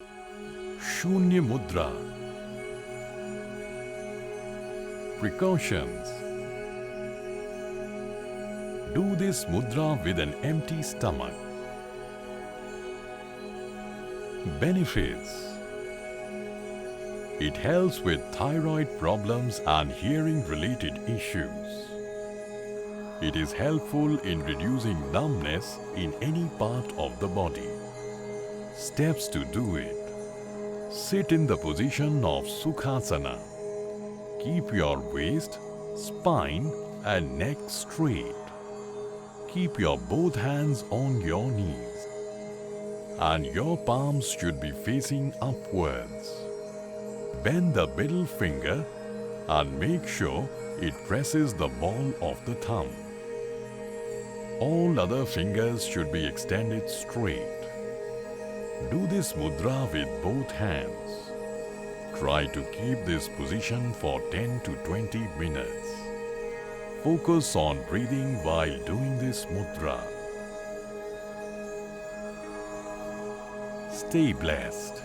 Shunya Mudra. Precautions. Do this mudra with an empty stomach. Benefits. It helps with thyroid problems and hearing related issues. It is helpful in reducing numbness in any part of the body. Steps to do it. Sit in the position of Sukhasana. Keep your waist, spine and neck straight. Keep your both hands on your knees. And your palms should be facing upwards. Bend the middle finger and make sure it presses the ball of the thumb. All other fingers should be extended straight. Do this mudra with both hands. Try to keep this position for 10 to 20 minutes. Focus on breathing while doing this mudra. Stay blessed.